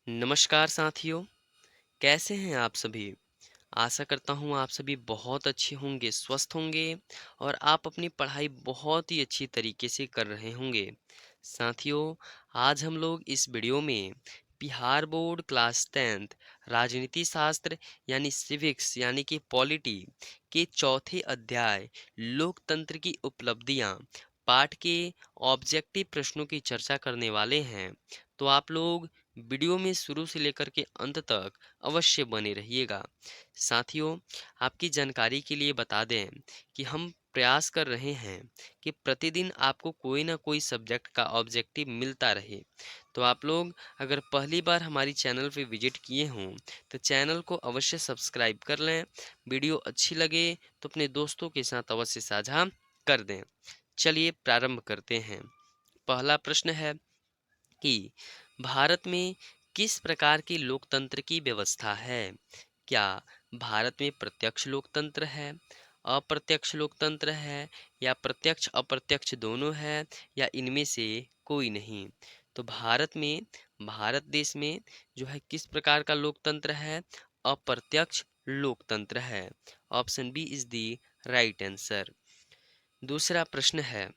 नमस्कार साथियों, कैसे हैं आप सभी? आशा करता हूँ आप सभी बहुत अच्छे होंगे, स्वस्थ होंगे और आप अपनी पढ़ाई बहुत ही अच्छी तरीके से कर रहे होंगे। साथियों, आज हम लोग इस वीडियो में बिहार बोर्ड क्लास 10th राजनीति शास्त्र यानी सिविक्स यानी कि पॉलिटी के चौथे अध्याय लोकतंत्र की उपलब्धियां पाठ के ऑब्जेक्टिव प्रश्नों की चर्चा करने वाले हैं। तो आप लोग वीडियो में शुरू से लेकर के अंत तक अवश्य बने रहिएगा। साथियों, आपकी जानकारी के लिए बता दें कि हम प्रयास कर रहे हैं कि प्रतिदिन आपको कोई ना कोई सब्जेक्ट का ऑब्जेक्टिव मिलता रहे। तो आप लोग अगर पहली बार हमारी चैनल पे विजिट किए हों तो चैनल को अवश्य सब्सक्राइब कर लें। वीडियो अच्छी लगे तो अपने दोस्तों के साथ अवश्य साझा कर दें। चलिए प्रारंभ करते हैं। पहला प्रश्न है कि भारत में किस प्रकार की लोकतंत्र की व्यवस्था है? क्या भारत में प्रत्यक्ष लोकतंत्र है, अप्रत्यक्ष लोकतंत्र है या प्रत्यक्ष अप्रत्यक्ष दोनों है या इनमें से कोई नहीं? तो भारत देश में जो है किस प्रकार का लोकतंत्र है? अप्रत्यक्ष लोकतंत्र है। Option B is the right answer. दूसरा प्रश्न है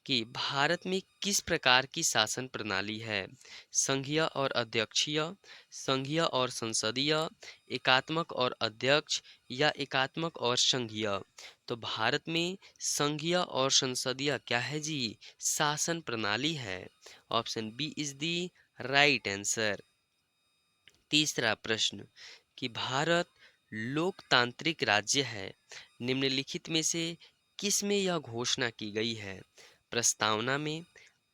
कि भारत में किस प्रकार की शासन प्रणाली है? संघीय और अध्यक्षीय, संघीय और संसदीय, एकात्मक और अध्यक्ष या एकात्मक और संघीय? तो भारत में संघीय और संसदीय क्या है जी? शासन प्रणाली है। Option B is the right answer. तीसरा प्रश्न कि भारत लोकतांत्रिक राज्य है, निम्नलिखित में से किस में यह घोषणा की गई है? प्रस्तावना में,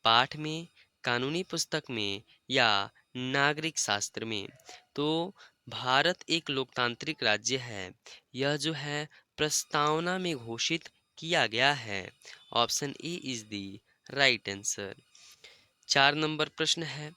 पाठ में, कानूनी पुस्तक में या नागरिक शास्त्र में? तो भारत एक लोकतांत्रिक राज्य है, यह जो है प्रस्तावना में घोषित किया गया है। Option A is the right answer. 4 number प्रश्न है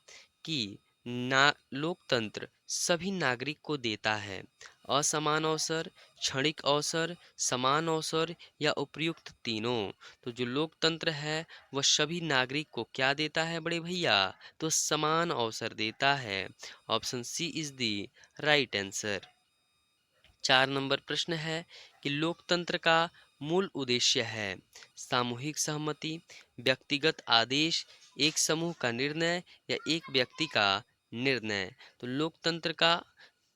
कि ना लोकतंत्र सभी नागरिक को देता है असमान अवसर, क्षणिक अवसर, समान अवसर या उपयुक्त तीनों? तो जो लोकतंत्र है वह सभी नागरिक को क्या देता है बड़े भैया? तो समान अवसर देता है। Option C is the right answer. 4 number प्रश्न है कि लोकतंत्र का मूल उद्देश्य है सामूहिक सहमति, व्यक्तिगत आदेश, एक समूह का निर्णय या एक व्यक्ति का निर्णय? तो लोकतंत्र का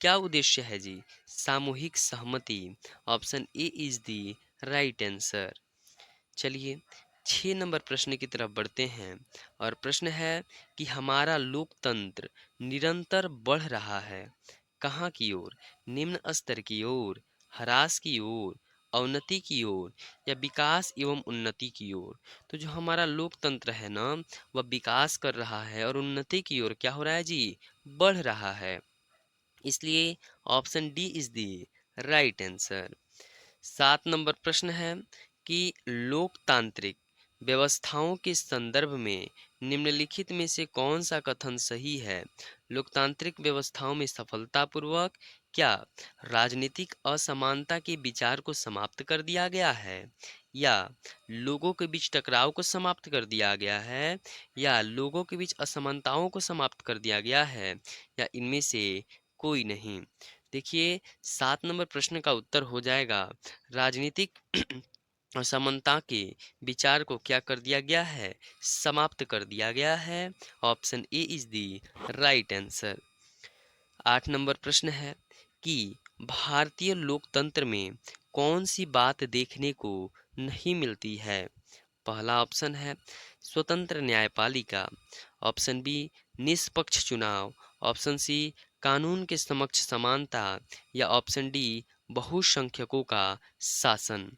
क्या उद्देश्य है जी? सामूहिक सहमति। Option A is the right answer. चलिए 6 नंबर प्रश्न की तरफ बढ़ते हैं और प्रश्न है कि हमारा लोकतंत्र निरंतर बढ़ रहा है कहाँ की ओर? निम्न स्तर की ओर, ह्रास की ओर, अवनति की ओर या विकास एवं उन्नति की ओर? तो जो हमारा लोकतंत्र है ना वह विकास कर रहा है और उन्नति की ओर क्या हो रहा है जी? बढ़ रहा है। इसलिए option D is the right answer. 7 number प्रश्न है कि लोकतांत्रिक व्यवस्थाओं के संदर्भ में निम्नलिखित में से कौन सा कथन सही है? लोकतांत्रिक व्यवस्थाओं में सफलतापूर्वक क्या राजनीतिक असमानता के विचार को समाप्त कर दिया गया है या लोगों के बीच टकराव को समाप्त कर दिया गया है या लोगों के बीच असमानताओं को समाप्त कर दिया गया है या इनमें से कोई नहीं? देखिए 7 नंबर प्रश्न का उत्तर हो जाएगा राजनीतिक असमानता के विचार को क्या कर दिया गया है? समाप्त कर दिया गया है। Option A is the right answer. 8 number प्रश्न है कि भारतीय लोकतंत्र में कौन सी बात देखने को नहीं मिलती है? पहला ऑप्शन है स्वतंत्र न्यायपालिका, ऑप्शन बी निष्पक्ष चुनाव, ऑप्शन सी कानून के समक्ष समानता या ऑप्शन डी बहुसंख्यकों का शासन?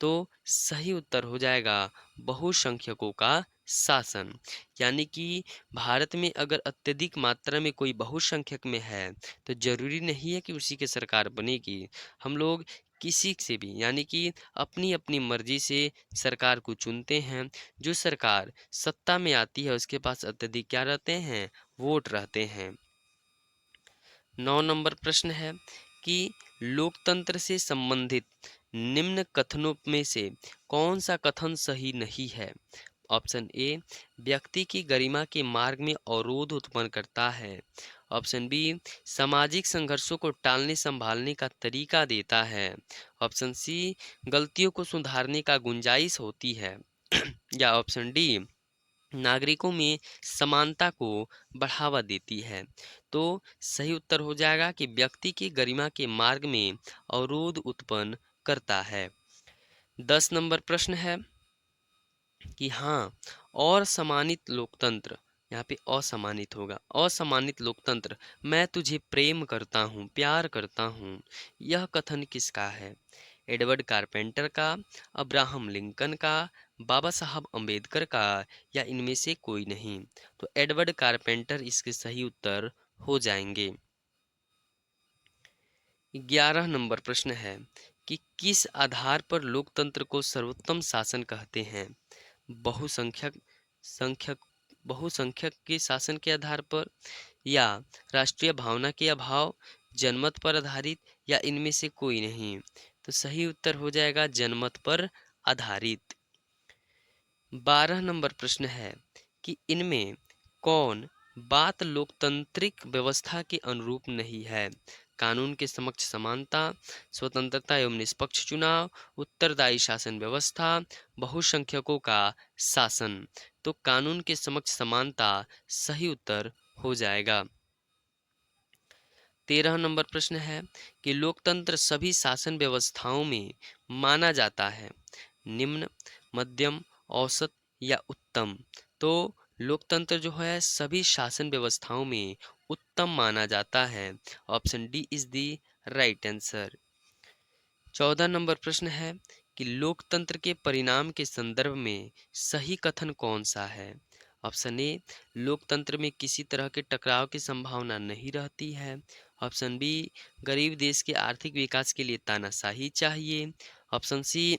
तो सही उत्तर हो जाएगा बहुसंख्यकों का शासन। यानी कि भारत में अगर अत्यधिक मात्रा में कोई बहुसंख्यक में है तो जरूरी नहीं है कि उसी की सरकार बनेगी। हम लोग किसी से भी यानी कि अपनी अपनी मर्जी से सरकार को चुनते हैं। जो सरकार सत्ता में आती है उसके पास अत्यधिक क्या रहते हैं? वोट रहते हैं। 9 नंबर प्रश्न है कि लोकतंत्र से संबंधित निम्न कथनों में से कौन सा कथन सही नहीं है? ऑप्शन ए व्यक्ति की गरिमा के मार्ग में अवरोध उत्पन्न करता है, ऑप्शन बी सामाजिक संघर्षों को टालने संभालने का तरीका देता है। ऑप्शन सी गलतियों को सुधारने का गुंजाइश होती है। या ऑप्शन डी नागरिकों में समानता को बढ़ावा देती है। तो सही उत्तर हो जाएगा कि व्यक्ति की गरिमा के मार्ग में अवरोध उत्पन्न करता है। 10 नंबर प्रश्न है कि हाँ, और सम्मानित लोकतंत्र, यहाँ पे असम्मानित होगा, असम्मानित लोकतंत्र, मैं तुझे प्रेम करता हूँ, प्यार करता हूँ, यह कथन किसका है? एडवर्ड कारपेंटर का, अब्राहम लिंकन का, बाबा साहब अंबेडकर का, या इनमें से कोई नहीं? तो एडवर्ड कारपेंटर इसके सही उत्तर हो जाएंगे। 11 नंबर प्रश्न है कि किस आधार पर लोकतंत्र को सर्वोत्तम शासन कहते हैं? बहुसंख्यक संख्यक बहुसंख्यक के शासन के आधार पर, या राष्ट्रीय भावना के अभाव, जनमत पर आधारित, या इनमें से कोई नहीं? तो सही उत्तर हो जाएगा जनमत पर आधारित। 12 नंबर प्रश्न है कि इनमें कौन बात लोकतांत्रिक व्यवस्था के अनुरूप नहीं है? कानून के समक्ष समानता, स्वतंत्रता एवं निष्पक्ष चुनाव, उत्तरदायी शासन व्यवस्था, बहुसंख्यकों का शासन। तो कानून के समक्ष समानता सही उत्तर हो जाएगा। 13 नंबर प्रश्न है कि लोकतंत्र सभी शासन व्यवस्थाओं में माना जाता है, निम्न, मध्यम, औसत, या उत्तम? तो लोकतंत्र जो है सभी शासन व्यवस्थाओं में उत्तम माना जाता है। Option D is the right answer. 14 number प्रश्न है कि लोकतंत्र के परिणाम के संदर्भ में सही कथन कौन सा है? ऑप्शन ए लोकतंत्र में किसी तरह के टकराव की संभावना नहीं रहती है। ऑप्शन बी गरीब देश के आर्थिक विकास के लिए तानाशाही चाहिए। ऑप्शन सी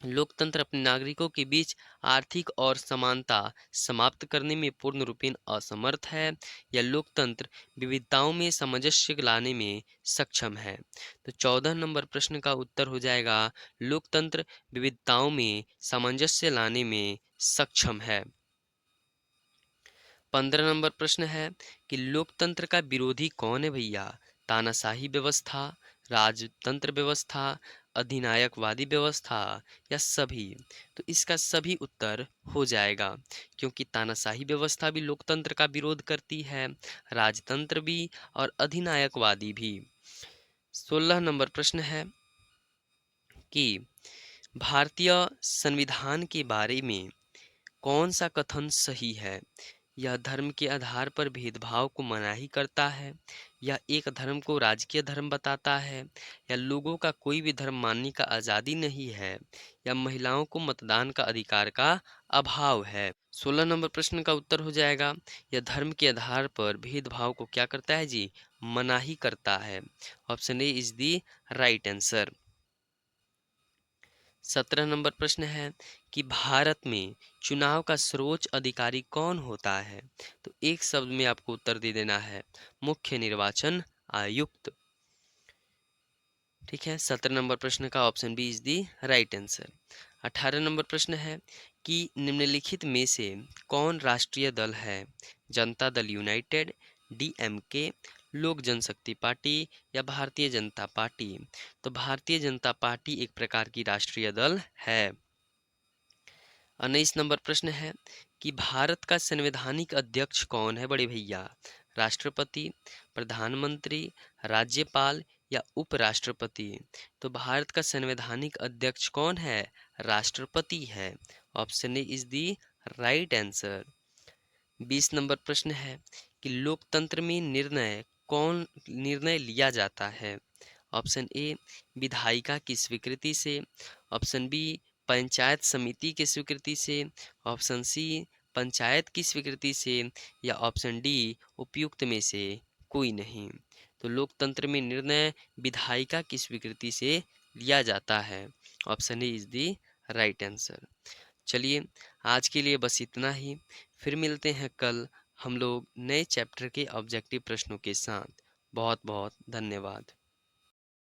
लोकतंत्र अपने नागरिकों के बीच आर्थिक और समानता समाप्त करने में पूर्ण रूपेण असमर्थ है, या लोकतंत्र विविधताओं में सामंजस्य लाने में सक्षम है? तो 14 नंबर प्रश्न का उत्तर हो जाएगा लोकतंत्र विविधताओं में सामंजस्य लाने में सक्षम है। 15 नंबर प्रश्न है कि लोकतंत्र का विरोधी कौन है भैया? तानाशाही व्यवस्था, राजतंत्र व्यवस्था, अधिनायकवादी व्यवस्था, या सभी? तो इसका सभी उत्तर हो जाएगा, क्योंकि तानाशाही व्यवस्था भी लोकतंत्र का विरोध करती है, राजतंत्र भी और अधिनायकवादी भी। 16 नंबर प्रश्न है कि भारतीय संविधान के बारे में कौन सा कथन सही है? यह धर्म के आधार पर भेदभाव को मनाही करता है, या एक धर्म को राजकीय धर्म बताता है, या लोगों का कोई भी धर्म मानने का आज़ादी नहीं है, या महिलाओं को मतदान का अधिकार का अभाव है? 16 नंबर प्रश्न का उत्तर हो जाएगा यह धर्म के आधार पर भेदभाव को क्या करता है जी? मनाही करता है। Option A is the right answer. 17 number प्रश्न है कि भारत में चुनाव का सर्वोच्च अधिकारी कौन होता है? तो एक शब्द में आपको उत्तर दे देना है, मुख्य निर्वाचन आयुक्त। ठीक है, 17 नंबर प्रश्न का option B is the right answer. 18 number प्रश्न है कि निम्नलिखित में से कौन राष्ट्रीय दल है? जनता दल यूनाइटेड, डीएमके, लोक जनशक्ति पार्टी, या भारतीय जनता पार्टी? तो भारतीय जनता पार्टी एक प्रकार की राष्ट्रीय दल है। 19 नंबर प्रश्न है कि भारत का संवैधानिक अध्यक्ष कौन है बड़े भैया? राष्ट्रपति, प्रधानमंत्री, राज्यपाल, या उपराष्ट्रपति? तो भारत का संवैधानिक अध्यक्ष कौन है? राष्ट्रपति है। Option A is the right answer. 20 number प्रश्न है कि लोकतंत्र में निर्णय लिया जाता है? ऑप्शन ए विधायिका की स्वीकृति से, ऑप्शन बी पंचायत समिति की स्वीकृति से, ऑप्शन सी पंचायत की स्वीकृति से, या ऑप्शन डी उपयुक्त में से कोई नहीं? तो लोकतंत्र में निर्णय विधायिका की स्वीकृति से लिया जाता है। Option A is the right answer. चलिए आज के लिए बस इतना ही, फिर मिलते हैं कल हम लोग नए चैप्टर के ऑब्जेक्टिव प्रश्नों के साथ। बहुत बहुत धन्यवाद।